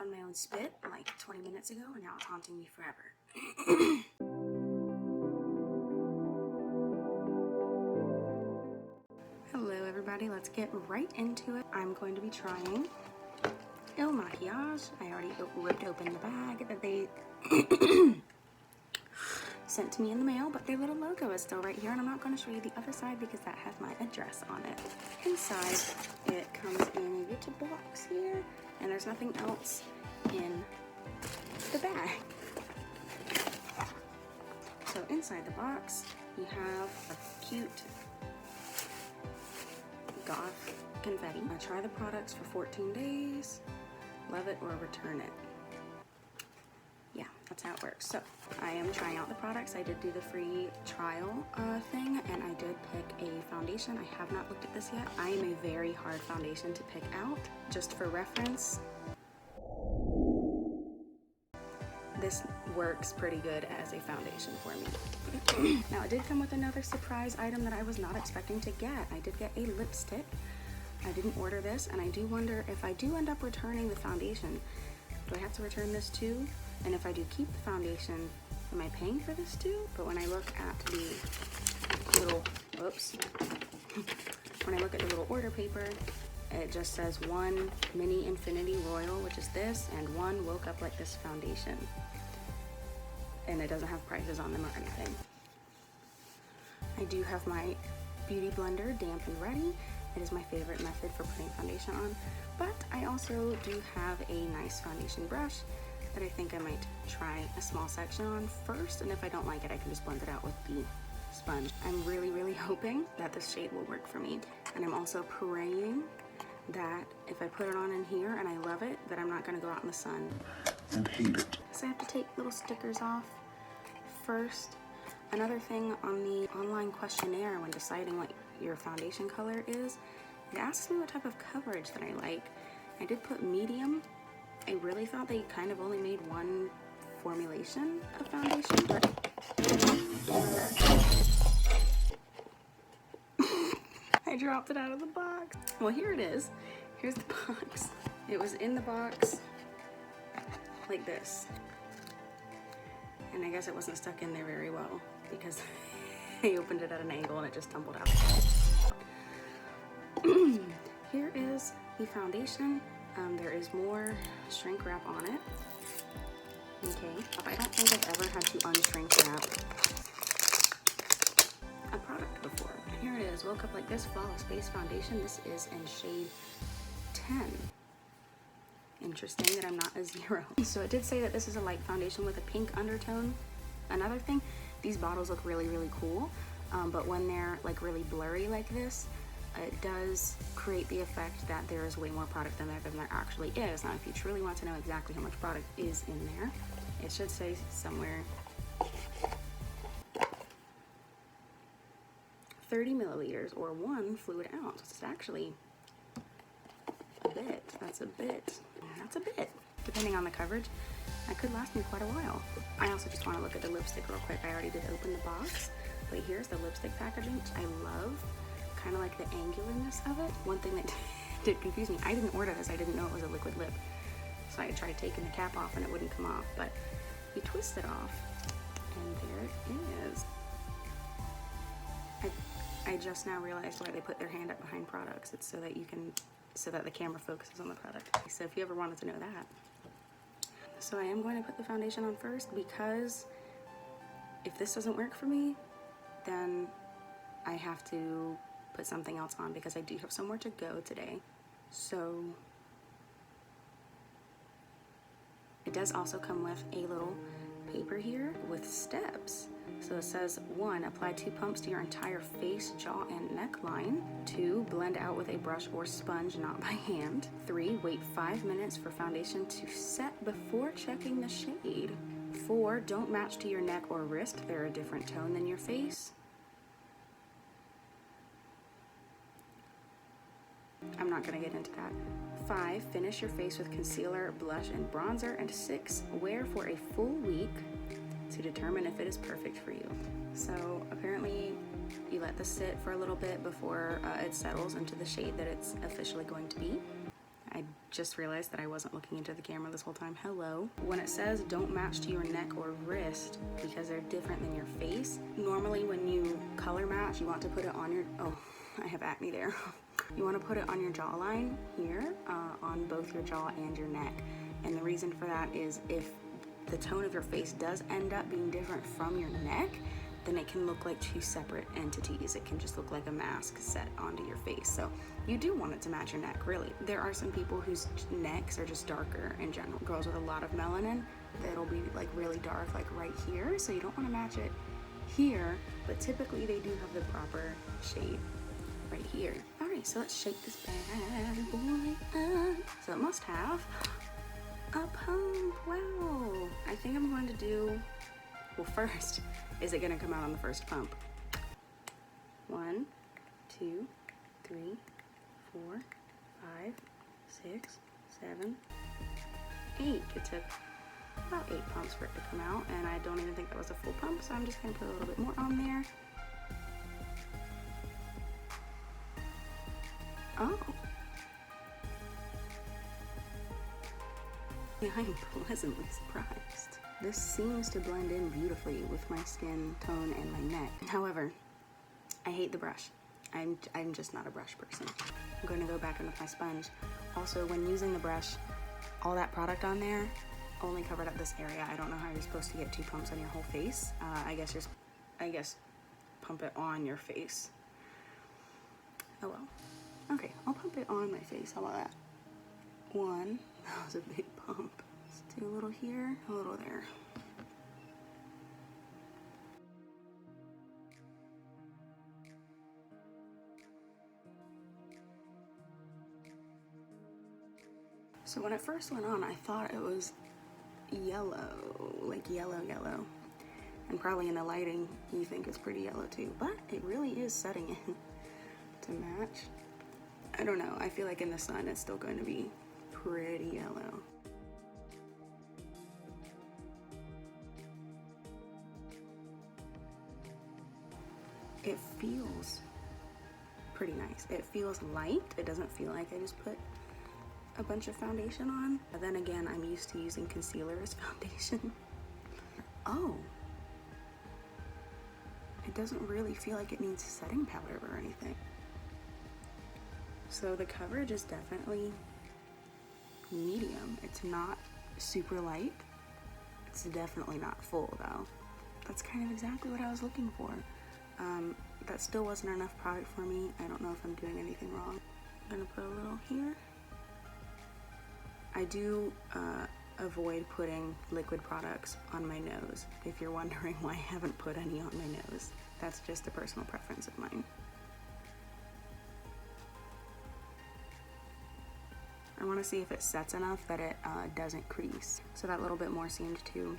on my own spit like 20 minutes ago, and now it's haunting me forever. Hello everybody, let's get right into it. I'm going to be trying Makiage. I already ripped open the bag that they sent to me in the mail, but their little logo is still right here, and I'm not going to show you the other side because that has my address on it. Inside, it comes in a little box here, and there's nothing else in the bag. So inside the box, you have a cute goth confetti. Try the products for 14 days, love it or return it. Yeah, that's how it works. So I am trying out the products. I did do the free trial thing, and I did pick a foundation. I have not looked at this yet. I am a very hard foundation to pick out. Just for reference, this works pretty good as a foundation for me. Now, it did come with another surprise item that I was not expecting to get. I did get a lipstick. I didn't order this, and I do wonder if I do end up returning the foundation, do I have to return this too? And if I do keep the foundation, am I paying for this too? But when I look at the little, when I look at the little order paper, it just says one mini Infinity Royal, which is this, and one Woke Up Like This foundation. And it doesn't have prices on them or anything. I do have my beauty blender damp and ready. It is my favorite method for putting foundation on, but I also do have a nice foundation brush that I think I might try a small section on first, and if I don't like it, I can just blend it out with the sponge. I'm really hoping that this shade will work for me, and I'm also praying that if I put it on in here and I love it, that I'm not going to go out in the sun and hate it. So I have to take little stickers off first. Another thing on the online questionnaire when deciding what your foundation color is, it asks me what type of coverage that I like. I did put medium. I really thought they kind of only made one formulation of foundation, but I dropped it out of the box. Well, here it is. Here's the box. It was in the box like this. And I guess it wasn't stuck in there very well because I opened it at an angle and it just tumbled out. Here is the foundation. There is more shrink wrap on it. Okay, I don't think I've ever had to unshrink wrap a product before. Here it is, Woke Up Like This Flawless Base Foundation. This is in shade 10. Interesting that I'm not a 0. So it did say that this is a light foundation with a pink undertone. Another thing, these bottles look really cool, but when they're like really blurry like this, it does create the effect that there is way more product than there actually is. Now, if you truly want to know exactly how much product is in there, it should say somewhere 30 milliliters or 1 fluid ounce. It's actually a bit. That's a bit. Depending on the coverage, that could last me quite a while. I also just want to look at the lipstick real quick. I already did open the box, but here's the lipstick packaging, which I love. Kind of like the angularness of it. One thing that did confuse me, I didn't order this. I didn't know it was a liquid lip. So I tried taking the cap off and it wouldn't come off, but you twist it off and there it is. I just now realized why they put their hand up behind products. It's so that the camera focuses on the product. So if you ever wanted to know that. So I am going to put the foundation on first, because if this doesn't work for me, then I have to put something else on because I do have somewhere to go today. So it does also come with a little paper here with steps. So it says 1, apply 2 pumps to your entire face, jaw, and neckline. 2, blend out with a brush or sponge, not by hand. 3, wait 5 minutes for foundation to set before checking the shade. 4, don't match to your neck or wrist. They're a different tone than your face. I'm not going to get into that. 5, finish your face with concealer, blush, and bronzer. And 6, wear for a full week to determine if it is perfect for you. So apparently you let this sit for a little bit before it settles into the shade that it's officially going to be. I just realized that I wasn't looking into the camera this whole time. Hello. When it says don't match to your neck or wrist because they're different than your face, normally when you color match, you want to put it on your, oh, I have acne there. You want to put it on your jawline here, on both your jaw and your neck. And the reason for that is if the tone of your face does end up being different from your neck, then it can look like two separate entities. It can just look like a mask set onto your face. So you do want it to match your neck, really. There are some people whose necks are just darker in general. Girls with a lot of melanin, that'll be like really dark, like right here. So you don't want to match it here, but typically they do have the proper shade right here. All right, so let's shake this bad boy up. So it must have a pump. Wow. I think I'm going to do, well, first, is it gonna come out on the first pump? 1, 2, 3, 4, 5, 6, 7, 8. It took about 8 pumps for it to come out, and I don't even think that was a full pump, so I'm just gonna put a little bit more on there. Oh. Yeah, I'm pleasantly surprised. This seems to blend in beautifully with my skin tone and my neck. However, I hate the brush. I'm just not a brush person. I'm going to go back in with my sponge. Also, when using the brush, all that product on there only covered up this area. I don't know how you're supposed to get 2 pumps on your whole face. I guess pump it on your face. Oh well. Okay, I'll pump it on my face. How about that? 1. That was a big pump. Let's do a little here, a little there. So when it first went on, I thought it was yellow, like yellow. And probably in the lighting, you think it's pretty yellow too, but it really is setting in to match. I don't know, I feel like in the sun, it's still going to be pretty yellow. It feels pretty nice. It feels light. It doesn't feel like I just put a bunch of foundation on. But then again, I'm used to using concealer as foundation. Oh. It doesn't really feel like it needs setting powder or anything. So the coverage is definitely medium. It's not super light. It's definitely not full though. That's kind of exactly what I was looking for. That still wasn't enough product for me. I don't know if I'm doing anything wrong. I'm gonna put a little here. I do avoid putting liquid products on my nose. If you're wondering why I haven't put any on my nose, that's just a personal preference of mine. I want to see if it sets enough that it doesn't crease. So that little bit more seemed to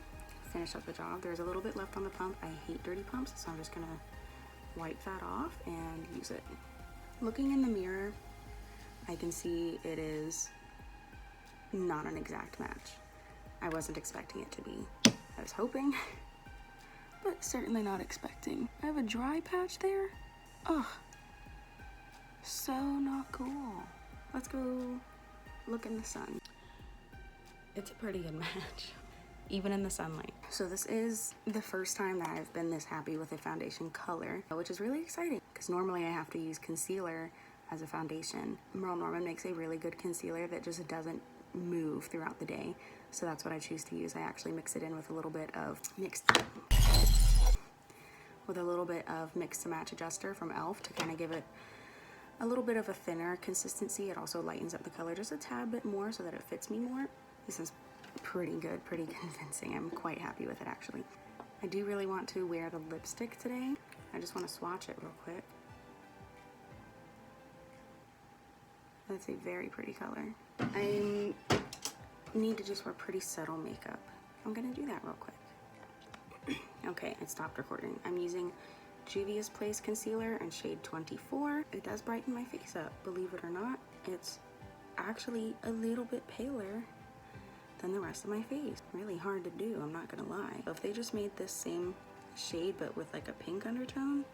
finish up the job. There's a little bit left on the pump. I hate dirty pumps, so I'm just gonna wipe that off and use it. Looking in the mirror, I can see it is not an exact match. I wasn't expecting it to be. I was hoping, but certainly not expecting. I have a dry patch there. Ugh, so not cool. Let's go look in the sun. It's a pretty good match, even in the sunlight. So this is the first time that I've been this happy with a foundation color, which is really exciting because normally I have to use concealer as a foundation. Merle Norman makes a really good concealer that just doesn't move throughout the day. So that's what I choose to use. I actually mix it in with a little bit of mix to match adjuster from e.l.f. to kind of give it a little bit of a thinner consistency. It also lightens up the color just a tad bit more so that it fits me more. This is pretty good, pretty convincing. I'm quite happy with it actually. I do really want to wear the lipstick today. I just want to swatch it real quick. That's a very pretty color. I need to just wear pretty subtle makeup. I'm gonna do that real quick. Okay, it stopped recording. I'm using Juvia's Place Concealer in shade 24. It does brighten my face up, believe it or not. It's actually a little bit paler than the rest of my face. Really hard to do, I'm not gonna lie. If they just made this same shade but with like a pink undertone,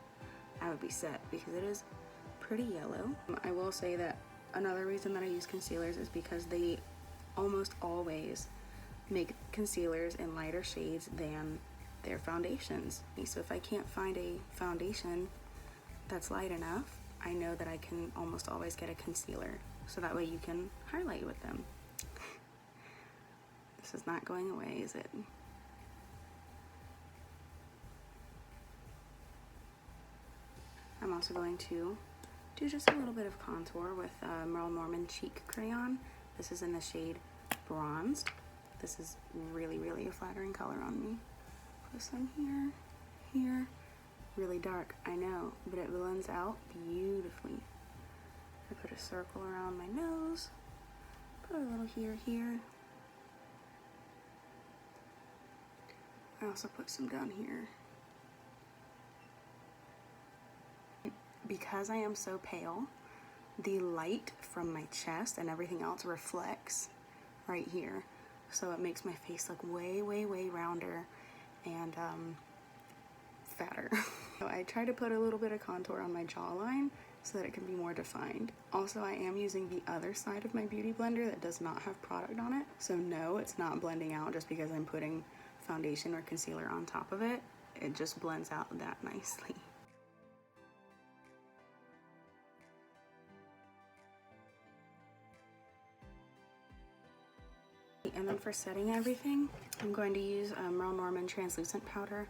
I would be set because it is pretty yellow. I will say that Another reason that I use concealers is because they almost always make concealers in lighter shades than their foundations. So if I can't find a foundation that's light enough, I know that I can almost always get a concealer. So that way you can highlight with them. This is not going away, is it? I'm also going to do just a little bit of contour with Merle Norman Cheek Crayon. This is in the shade Bronzed. This is really, really a flattering color on me. Put some here, here. Really dark, I know, but it blends out beautifully. I put a circle around my nose. Put a little here, here. I also put some down here. Because I am so pale, the light from my chest and everything else reflects right here. So it makes my face look way, way, way rounder and fatter. So I try to put a little bit of contour on my jawline so that it can be more defined. Also, I am using the other side of my beauty blender that does not have product on it. So no, it's not blending out just because I'm putting foundation or concealer on top of it. It just blends out that nicely. And then for setting everything, I'm going to use Merle Norman translucent powder,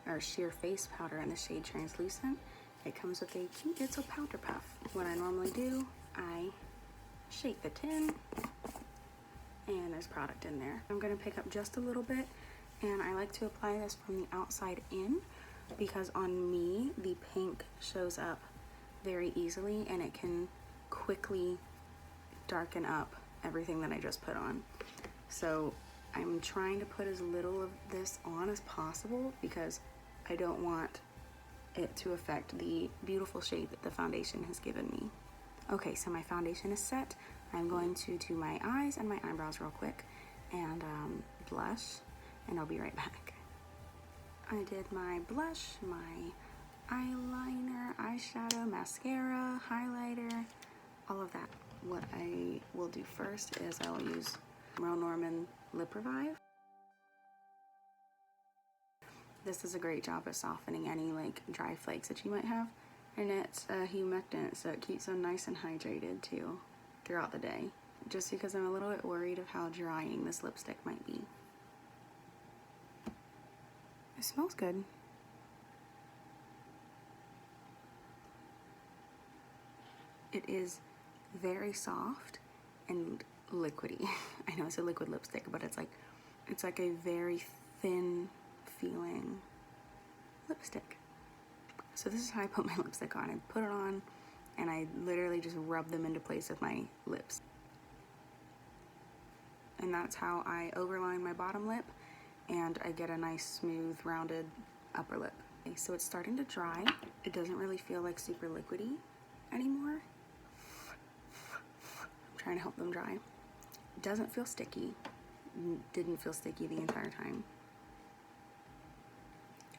or sheer face powder in the shade Translucent. It comes with a cute little powder puff. What I normally do, I shake the tin, and there's product in there. I'm gonna pick up just a little bit, and I like to apply this from the outside in, because on me, the pink shows up very easily, and it can quickly darken up everything that I just put on. So I'm trying to put as little of this on as possible because I don't want it to affect the beautiful shade that the foundation has given me. Okay, so my foundation is set. I'm going to do my eyes and my eyebrows real quick and blush, and I'll be right back. I did my blush, my eyeliner, eyeshadow, mascara, highlighter, all of that. What I will do first is I will use Merle Norman Lip Revive. This does a great job at softening any like dry flakes that you might have, and it's humectant, so it keeps them nice and hydrated too throughout the day. Just because I'm a little bit worried of how drying this lipstick might be. It smells good. It is very soft and liquidy. I know it's a liquid lipstick, but it's like a very thin feeling lipstick. So this is how I put my lipstick on. I put it on and I literally just rub them into place with my lips. And that's how I overline my bottom lip and I get a nice smooth rounded upper lip. Okay, so it's starting to dry. It doesn't really feel like super liquidy anymore. I'm trying to help them dry. It doesn't feel sticky. Didn't feel sticky the entire time.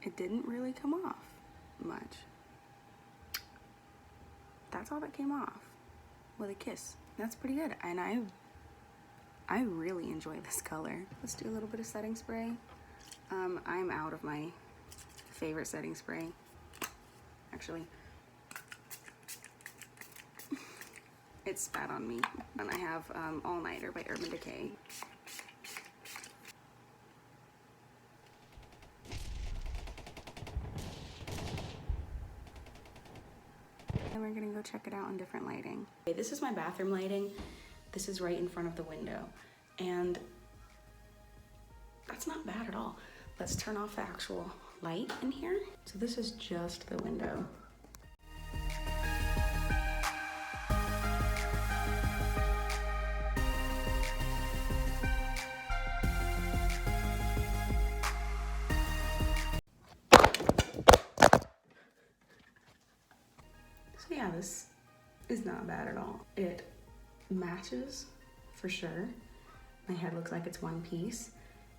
It didn't really come off much. That's all that came off with a kiss. That's pretty good, and I really enjoy this color. Let's do a little bit of setting spray. I'm out of my favorite setting spray, actually. It spat on me, and I have All Nighter by Urban Decay. And we're gonna go check it out in different lighting. Okay, this is my bathroom lighting. This is right in front of the window, and that's not bad at all. Let's turn off the actual light in here. So this is just the window. So yeah, this is not bad at all. It matches for sure. My head looks like it's one piece.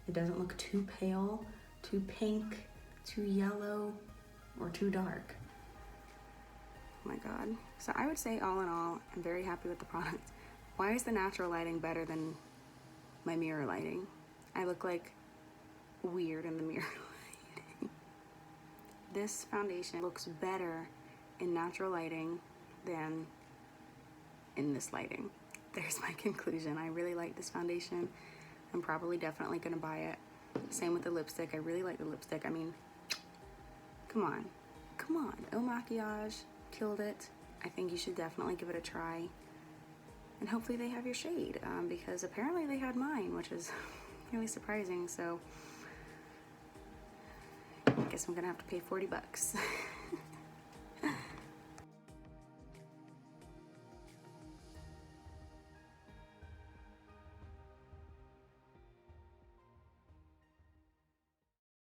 It doesn't look too pale, too pink, too yellow, or too dark. my god. So I would say all in all, I'm very happy with the product. Why is the natural lighting better than my mirror lighting? I look like weird in the mirror lighting. This foundation looks better in natural lighting than in this lighting. There's my conclusion. I really like this foundation. I'm probably definitely gonna buy it. Same with the lipstick. I really like the lipstick. I mean, come on. Come on. Makiage killed it. I think you should definitely give it a try. And hopefully they have your shade, because apparently they had mine, which is really surprising. So I guess I'm gonna have to pay 40 bucks.